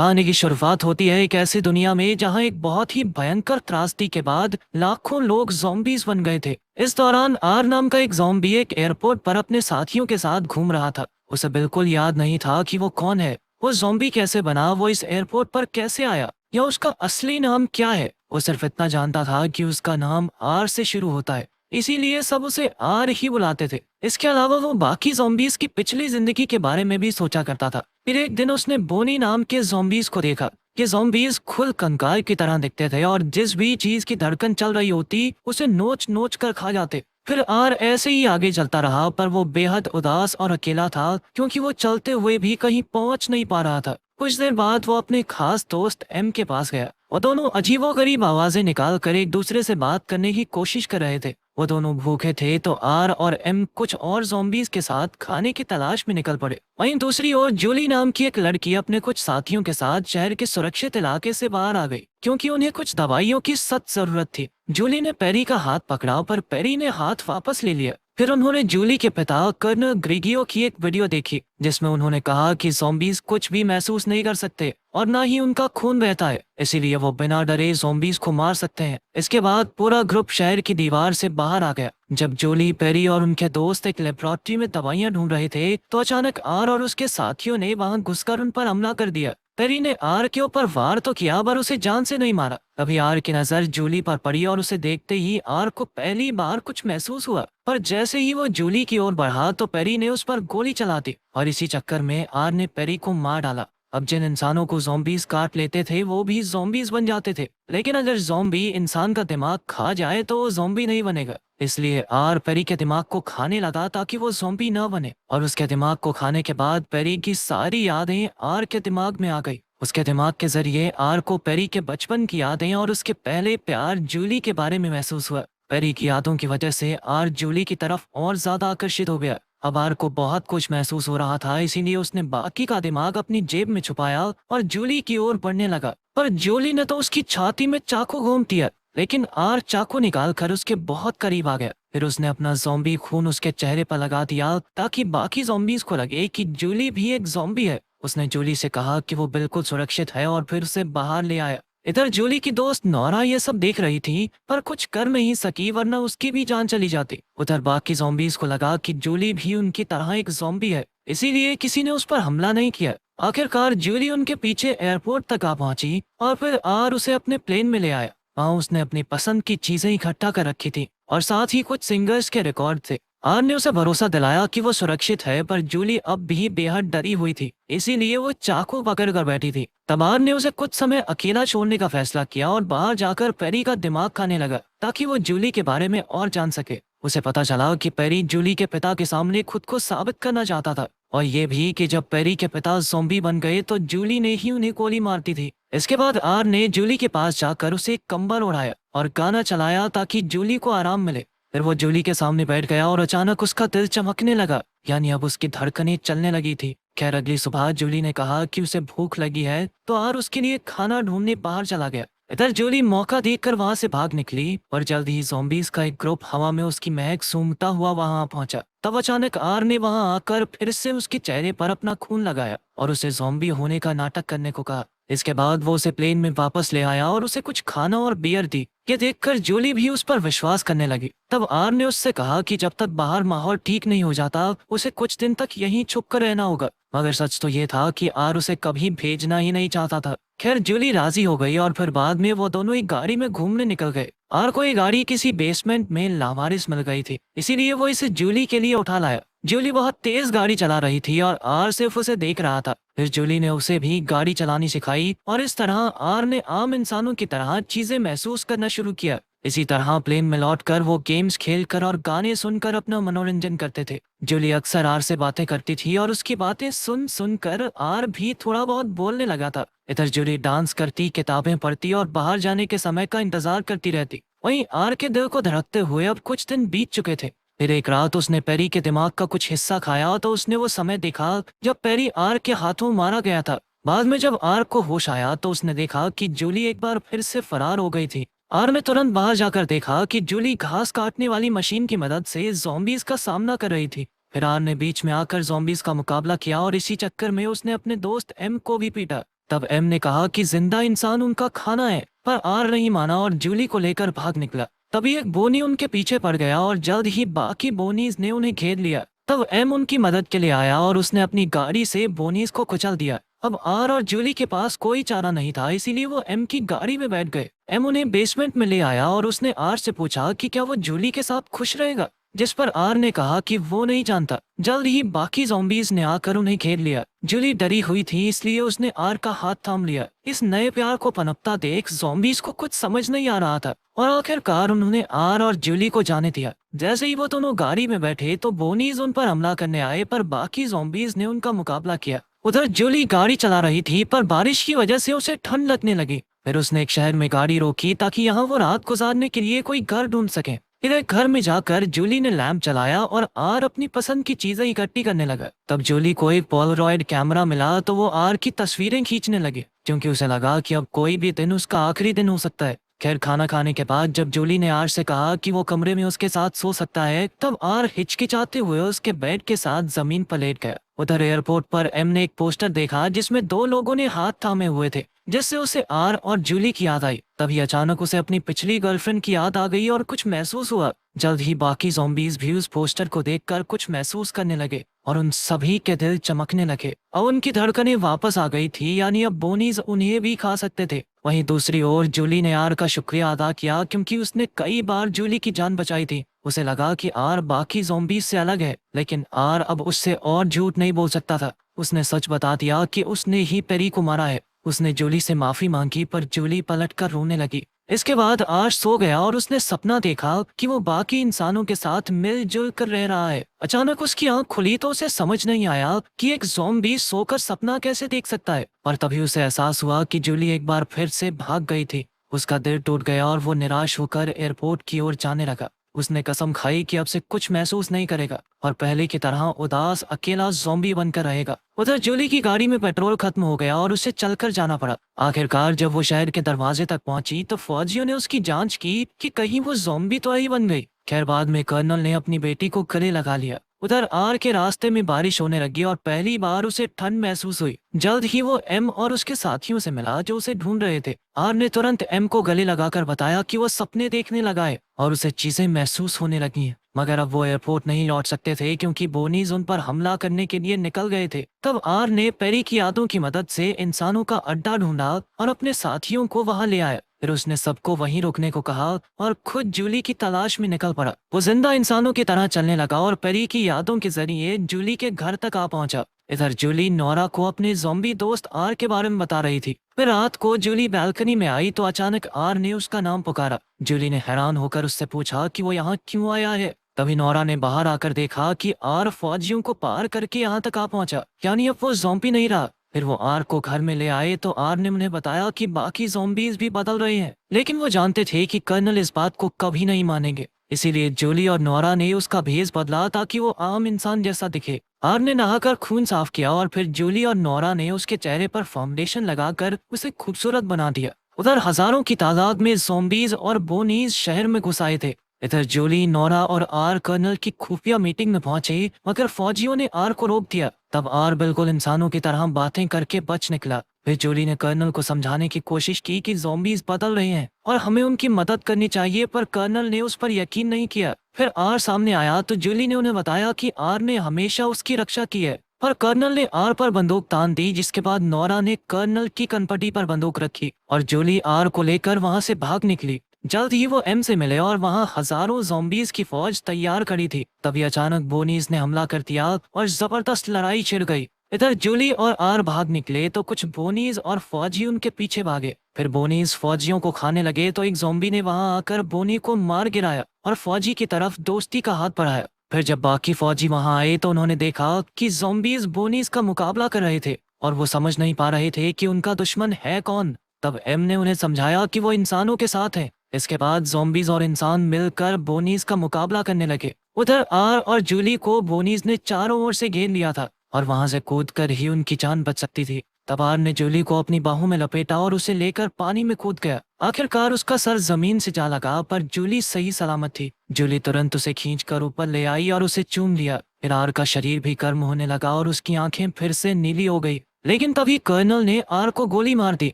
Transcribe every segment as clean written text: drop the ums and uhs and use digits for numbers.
कहानी की शुरुआत होती है एक ऐसी दुनिया में जहां एक बहुत ही भयंकर त्रासदी के बाद लाखों लोग ज़ॉम्बीज़ बन गए थे। इस दौरान आर नाम का एक ज़ॉम्बी एक एयरपोर्ट पर अपने साथियों के साथ घूम रहा था। उसे बिल्कुल याद नहीं था कि वो कौन है, वो ज़ॉम्बी कैसे बना, वो इस एयरपोर्ट पर कैसे आया या उसका असली नाम क्या है। वो सिर्फ इतना जानता था कि उसका नाम आर से शुरू होता है, इसीलिए सब उसे आर ही बुलाते थे। इसके अलावा वो बाकी ज़ॉम्बीज़ की पिछली जिंदगी के बारे में भी सोचा करता था। फिर एक दिन उसने बोनी नाम के ज़ॉम्बीज़ को देखा। ये ज़ॉम्बीज़ खुद कंकाल की तरह दिखते थे और जिस भी चीज़ की धड़कन चल रही होती उसे नोच नोच कर खा जाते। फिर आर ऐसे ही आगे चलता रहा, पर वो बेहद उदास और अकेला था क्योंकि वो चलते हुए भी कहीं पहुंच नहीं पा रहा था। कुछ देर बाद वो अपने खास दोस्त एम के पास गया। वो दोनों अजीबोगरीब आवाजें निकाल कर एक दूसरे से बात करने की कोशिश कर रहे थे। वो दोनों भूखे थे तो आर और एम कुछ और ज़ॉम्बीज़ के साथ खाने की तलाश में निकल पड़े। वहीं दूसरी ओर जूली नाम की एक लड़की अपने कुछ साथियों के साथ शहर के सुरक्षित इलाके से बाहर आ गई क्योंकि उन्हें कुछ दवाइयों की सख्त जरूरत थी। जूली ने पेरी का हाथ पकड़ा पर पेरी ने हाथ वापस ले लिया। फिर उन्होंने जूली के पिता कर्नल ग्रिगियो की एक वीडियो देखी जिसमें उन्होंने कहा कि ज़ॉम्बीज़ कुछ भी महसूस नहीं कर सकते और ना ही उनका खून बहता है, इसीलिए वो बिना डरे ज़ॉम्बीज़ को मार सकते हैं। इसके बाद पूरा ग्रुप शहर की दीवार से बाहर आ गया। जब जूली, पेरी और उनके दोस्त एक लेबोरेटरी में दवाइयां ढूंढ रहे थे तो अचानक आर और उसके साथियों ने वहां घुसकर उन पर हमला कर दिया। पेरी ने आर के ऊपर वार तो किया पर उसे जान से नहीं मारा। तभी आर की नजर जूली पर पड़ी और उसे देखते ही आर को पहली बार कुछ महसूस हुआ, पर जैसे ही वो जूली की ओर बढ़ा तो पेरी ने उस पर गोली चला दी और इसी चक्कर में आर ने पेरी को मार डाला। अब जिन इंसानों को ज़ॉम्बीज़ काट लेते थे वो भी ज़ॉम्बीज़ बन जाते थे, लेकिन अगर ज़ॉम्बी इंसान का दिमाग खा जाए तो वो ज़ॉम्बी नहीं बनेगा। इसलिए आर पेरी के दिमाग को खाने लगा ताकि वो ज़ॉम्बी न बने, और उसके दिमाग को खाने के बाद पेरी की सारी यादें आर के दिमाग में आ गई। उसके दिमाग के जरिए आर को पेरी के बचपन की यादें और उसके पहले प्यार जूली के बारे में महसूस हुआ। पेरी की यादों की वजह से आर जूली की तरफ और ज्यादा आकर्षित हो गया। अब आर को बहुत कुछ महसूस हो रहा था, इसीलिए उसने बाकी का दिमाग अपनी जेब में छुपाया और जूली की ओर बढ़ने लगा। पर जूली ने तो उसकी छाती में चाकू घोंप दिया, लेकिन आर चाकू निकाल कर उसके बहुत करीब आ गया। फिर उसने अपना ज़ॉम्बी खून उसके चेहरे पर लगा दिया ताकि बाकी ज़ॉम्बीज़ को लगे कि जूली भी एक ज़ॉम्बी है। उसने जूली से कहा कि वो बिल्कुल सुरक्षित है और फिर उसे बाहर ले आया। इधर जूली की दोस्त नोरा ये सब देख रही थी पर कुछ कर नहीं सकी, वरना उसकी भी जान चली जाती। उधर बाकी ज़ॉम्बीज़ को लगा कि जूली भी उनकी तरह एक ज़ॉम्बी है, इसीलिए किसी ने उस पर हमला नहीं किया। आखिरकार जूली उनके पीछे एयरपोर्ट तक आ पहुंची और फिर आर उसे अपने प्लेन में ले आया। वहाँ उसने अपनी पसंद की चीजें इकट्ठा कर रखी थी और साथ ही कुछ सिंगर्स के रिकॉर्ड थे। आर ने उसे भरोसा दिलाया कि वो सुरक्षित है, पर जूली अब भी बेहद डरी हुई थी, इसीलिए वो चाकू पकड़ कर बैठी थी। तब आर ने उसे कुछ समय अकेला छोड़ने का फैसला किया और बाहर जाकर पेरी का दिमाग खाने लगा ताकि वो जूली के बारे में और जान सके। उसे पता चला कि पेरी जूली के पिता के सामने खुद को साबित करना चाहता था, और ये भी कि जब पेरी के पिता ज़ॉम्बी बन गए तो जूली ने ही उन्हें गोली मार दी थी। इसके बाद आर ने जूली के पास जाकर उसे एक कंबल ओढ़ाया और गाना चलाया ताकि जूली को आराम मिले। फिर वो जूली के सामने बैठ गया और अचानक उसका दिल चमकने लगा, यानी अब उसकी धड़कनें चलने लगी थी। खैर अगली सुबह जूली ने कहा कि उसे भूख लगी है तो आर उसके लिए खाना ढूंढने बाहर चला गया। इधर जूली मौका देखकर वहां से भाग निकली और जल्द ही ज़ॉम्बीज का एक ग्रुप हवा में उसकी महक सूंघता हुआ वहां पहुंचा। तब अचानक आर ने वहां आकर फिर से उसके चेहरे पर अपना खून लगाया और उसे ज़ॉम्बी होने का नाटक करने को कहा। इसके बाद वो उसे प्लेन में वापस ले आया और उसे कुछ खाना और बियर दी। ये देखकर जूली भी उस पर विश्वास करने लगी। तब आर ने उससे कहा कि जब तक बाहर माहौल ठीक नहीं हो जाता उसे कुछ दिन तक यहीं छुप कर रहना होगा। मगर सच तो ये था कि आर उसे कभी भेजना ही नहीं चाहता था। खैर जूली राजी हो गई और फिर बाद में वो दोनों एक गाड़ी में घूमने निकल गए। आर को ये गाड़ी किसी बेसमेंट में लावारिस मिल गई थी, इसीलिए वो इसे जूली के लिए उठा लाया। जूली बहुत तेज गाड़ी चला रही थी और आर सिर्फ उसे देख रहा था। फिर जूली ने उसे भी गाड़ी चलानी सिखाई और इस तरह आर ने आम इंसानों की तरह चीजें महसूस करना शुरू किया। इसी तरह प्लेन में लौटकर वो गेम्स खेलकर और गाने सुनकर अपना मनोरंजन करते थे। जूली अक्सर आर से बातें करती थी और उसकी बातें सुन सुनकर आर भी थोड़ा बहुत बोलने लगा था। इधर जूली डांस करती, किताबें पढ़ती और बाहर जाने के समय का इंतजार करती रहती। वहीं आर के दिल को धड़कते हुए अब कुछ दिन बीत चुके थे। फिर एक रात उसने पेरी के दिमाग का कुछ हिस्सा खाया तो उसने वो समय देखा जब पेरी आर के हाथों मारा गया था। बाद में जब आर को होश आया तो उसने देखा कि जूली एक बार फिर से फरार हो गई थी। आर ने तुरंत बाहर जाकर देखा कि जूली घास काटने वाली मशीन की मदद से ज़ॉम्बीज का सामना कर रही थी। फिर आर ने बीच में आकर ज़ॉम्बीज का मुकाबला किया और इसी चक्कर में उसने अपने दोस्त एम को भी पीटा। तब एम ने कहा कि जिंदा इंसान उनका खाना है, पर आर नहीं माना और जूली को लेकर भाग निकला। तभी एक बोनी उनके पीछे पड़ गया और जल्द ही बाकी बोनीज ने उन्हें घेर लिया। तब एम उनकी मदद के लिए आया और उसने अपनी गाड़ी से बोनीज को कुचल दिया। अब आर और जूली के पास कोई चारा नहीं था, इसीलिए वो एम की गाड़ी में बैठ गए। एम उन्हें बेसमेंट में ले आया और उसने आर से पूछा कि क्या वो जूली के साथ खुश रहेगा, जिस पर आर ने कहा कि वो नहीं जानता। जल्द ही बाकी ज़ॉम्बीज़ ने आकर उन्हें घेर लिया। जूली डरी हुई थी, इसलिए उसने आर का हाथ थाम लिया। इस नए प्यार को पनपता देख ज़ॉम्बीज़ को कुछ समझ नहीं आ रहा था और आखिरकार उन्होंने आर और जूली को जाने दिया। जैसे ही वो दोनों गाड़ी में बैठे तो बोनीज उन पर हमला करने आए, पर बाकी ज़ॉम्बीज़ ने उनका मुकाबला किया। उधर जूली गाड़ी चला रही थी, पर बारिश की वजह से उसे ठंड लगने लगी। फिर उसने एक शहर में गाड़ी रोकी ताकि यहाँ वो रात गुजारने के लिए कोई घर ढूंढ सके। इधर घर में जाकर जूली ने लैंप जलाया और आर अपनी पसंद की चीजें इकट्ठी करने लगा। तब जूली को एक पोलरॉइड कैमरा मिला तो वो आर की तस्वीरें खींचने लगे, क्योंकि उसे लगा कि अब कोई भी दिन उसका आखिरी दिन हो सकता है। खैर, खाना खाने के बाद जब जूली ने आर से कहा कि वो कमरे में उसके साथ सो सकता है, तब आर हिचकिचाते हुए उसके बेड के साथ जमीन पर लेट गया। उधर एयरपोर्ट पर एम ने एक पोस्टर देखा जिसमें दो लोगों ने हाथ थामे हुए थे, जिससे उसे आर और जूली की याद आई। तभी अचानक उसे अपनी पिछली गर्लफ्रेंड की याद आ गई और कुछ महसूस हुआ। जल्द ही बाकी ज़ॉम्बीज़ भी उस पोस्टर को देखकर कुछ महसूस करने लगे और उन सभी के दिल चमकने लगे। अब उनकी धड़कनें वापस आ गई थी, यानी अब बोनीज उन्हें भी खा सकते थे। वहीं दूसरी ओर जूली ने आर का शुक्रिया अदा किया, क्योंकि उसने कई बार जूली की जान बचाई थी। उसे लगा कि आर बाकी ज़ॉम्बीज़ से अलग है, लेकिन आर अब उससे और झूठ नहीं बोल सकता था। उसने सच बता दिया कि उसने ही पेरी को मारा है। उसने जूली से माफी मांगी, पर जूली पलटकर रोने लगी। इसके बाद आर सो गया और उसने सपना देखा कि वो बाकी इंसानों के साथ मिलजुल कर रह रहा है। अचानक उसकी आंख खुली तो उसे समझ नहीं आया कि एक ज़ॉम्बी सोकर सपना कैसे देख सकता है। पर तभी उसे एहसास हुआ कि जूली एक बार फिर से भाग गई थी। उसका दिल टूट गया और वो निराश होकर एयरपोर्ट की ओर जाने लगा। उसने कसम खाई कि अब से कुछ महसूस नहीं करेगा और पहले की तरह उदास अकेला ज़ॉम्बी बनकर रहेगा। उधर जूली की गाड़ी में पेट्रोल खत्म हो गया और उसे चलकर जाना पड़ा। आखिरकार जब वो शहर के दरवाजे तक पहुंची तो फौजियों ने उसकी जांच की कि कहीं वो ज़ॉम्बी तो नहीं बन गई। खैर, बाद में कर्नल ने अपनी बेटी को गले लगा लिया। उधर आर के रास्ते में बारिश होने लगी और पहली बार उसे ठंड महसूस हुई। जल्द ही वो एम और उसके साथियों से मिला जो उसे ढूंढ रहे थे। आर ने तुरंत एम को गले लगाकर बताया कि वो सपने देखने लगा है और उसे चीजें महसूस होने लगी हैं। मगर अब वो एयरपोर्ट नहीं लौट सकते थे, क्योंकि बोनीज उन पर हमला करने के लिए निकल गए थे। तब आर ने पेरी की यादों की मदद से इंसानों का अड्डा ढूंढा और अपने साथियों को वहां ले आया। फिर उसने सबको वहीं रुकने को कहा और खुद जूली की तलाश में निकल पड़ा। वो जिंदा इंसानों की तरह चलने लगा और पेरी की यादों के जरिए जूली के घर तक आ पहुंचा। इधर जूली नोरा को अपने ज़ॉम्बी दोस्त आर के बारे में बता रही थी। फिर रात को जूली बालकनी में आई तो अचानक आर ने उसका नाम पुकारा। जूली ने हैरान होकर उससे पूछा कि वो यहाँ क्यों आया है। तभी नोरा ने बाहर आकर देखा कि आर फौजियों को पार करके यहाँ तक आ पहुंचा, यानी अब वो ज़ॉम्बी नहीं रहा। फिर वो आर को घर में ले आए तो आर ने उन्हें बताया कि बाकी ज़ॉम्बीज़ भी बदल रहे हैं, लेकिन वो जानते थे कि कर्नल इस बात को कभी नहीं मानेंगे। इसीलिए जूली और नोरा ने उसका भेष बदला ताकि वो आम इंसान जैसा दिखे। आर ने नहाकर खून साफ किया और फिर जूली और नोरा ने उसके चेहरे पर फाउंडेशन लगाकर उसे खूबसूरत बना दिया। उधर हजारों की तादाद में ज़ॉम्बीज़ और बोनीज शहर में घुस आए थे। इधर जूली, नोरा और आर कर्नल की खुफिया मीटिंग में पहुंचे, मगर फौजियों ने आर को रोक दिया। तब आर बिल्कुल इंसानों की तरह बातें करके बच निकला। फिर जूली ने कर्नल को समझाने की कोशिश की कि ज़ॉम्बीज़ बदल रहे हैं और हमें उनकी मदद करनी चाहिए, पर कर्नल ने उस पर यकीन नहीं किया। फिर आर सामने आया तो जूली ने उन्हें बताया कि आर ने हमेशा उसकी रक्षा की है, पर कर्नल ने आर पर बंदूक तान दी। जिसके बाद नोरा ने कर्नल की कनपटी पर बंदूक रखी और जूली आर को लेकर वहां से भाग निकली। जल्द ही वो एम से मिले और वहां हजारों ज़ॉम्बीज़ की फौज तैयार खड़ी थी। तभी अचानक बोनीज ने हमला कर दिया और जबरदस्त लड़ाई छिड़ गई। इधर जूली और आर भाग निकले तो कुछ बोनीज और फौजी उनके पीछे भागे। फिर बोनीज फौजियों को खाने लगे तो एक ज़ॉम्बी ने वहां आकर बोनी को मार गिराया और फौजी की तरफ दोस्ती का हाथ बढ़ाया। फिर जब बाकी फौजी वहां आए तो उन्होंने देखा कि ज़ॉम्बीज़ बोनीज का मुकाबला कर रहे थे और वो समझ नहीं पा रहे थे कि उनका दुश्मन है कौन। तब एम ने उन्हें समझाया कि वो इंसानों के साथ है। इसके बाद ज़ॉम्बीज़ और इंसान मिलकर बोनीज का मुकाबला करने लगे। उधर आर और जूली को बोनीज ने चारों ओर से घेर लिया था और वहां से कूदकर ही उनकी जान बच सकती थी। तब आर ने जूली को अपनी बाहों में लपेटा और उसे लेकर पानी में कूद गया। आखिरकार उसका सर जमीन से जा लगा, पर जूली सही सलामत थी। जूली तुरंत उसे खींचकर ऊपर ले आई और उसे चूम लिया। फिर आर का शरीर भी गर्म होने लगा और उसकी आंखें फिर से नीली हो गई। लेकिन तभी कर्नल ने आर को गोली मार दी।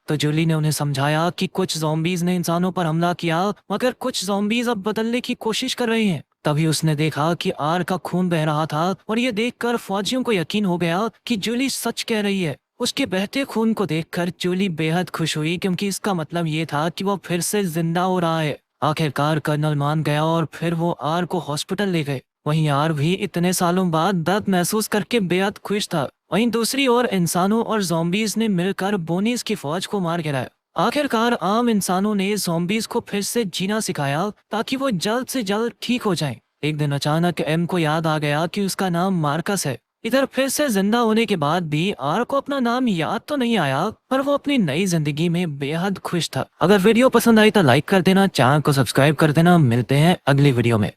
तो जूली ने उन्हें समझाया कि कुछ ज़ॉम्बीज ने इंसानों पर हमला किया, मगर कुछ ज़ॉम्बीज अब बदलने की कोशिश कर रहे हैं। तभी उसने देखा कि आर का खून बह रहा था और ये देखकर फौजियों को यकीन हो गया कि जूली सच कह रही है। उसके बहते खून को देखकर जूली बेहद खुश हुई, क्योंकि इसका मतलब ये था कि वो फिर से जिंदा हो रहा है। आखिरकार कर्नल मान गया और फिर वो आर को हॉस्पिटल ले गए। वहीं आर भी इतने सालों बाद दर्द महसूस करके बेहद खुश था। वहीं दूसरी ओर इंसानों और ज़ॉम्बीज ने मिलकर बोनीज की फौज को मार गिराया। आखिरकार आम इंसानों ने ज़ॉम्बीज को फिर से जीना सिखाया ताकि वो जल्द से जल्द ठीक हो जाएं। एक दिन अचानक एम को याद आ गया कि उसका नाम मार्कस है। इधर फिर से जिंदा होने के बाद भी आर को अपना नाम याद तो नहीं आया, पर वो अपनी नई जिंदगी में बेहद खुश था। अगर वीडियो पसंद आई तो लाइक कर देना, चैनल को सब्सक्राइब कर देना। मिलते हैं अगली वीडियो में।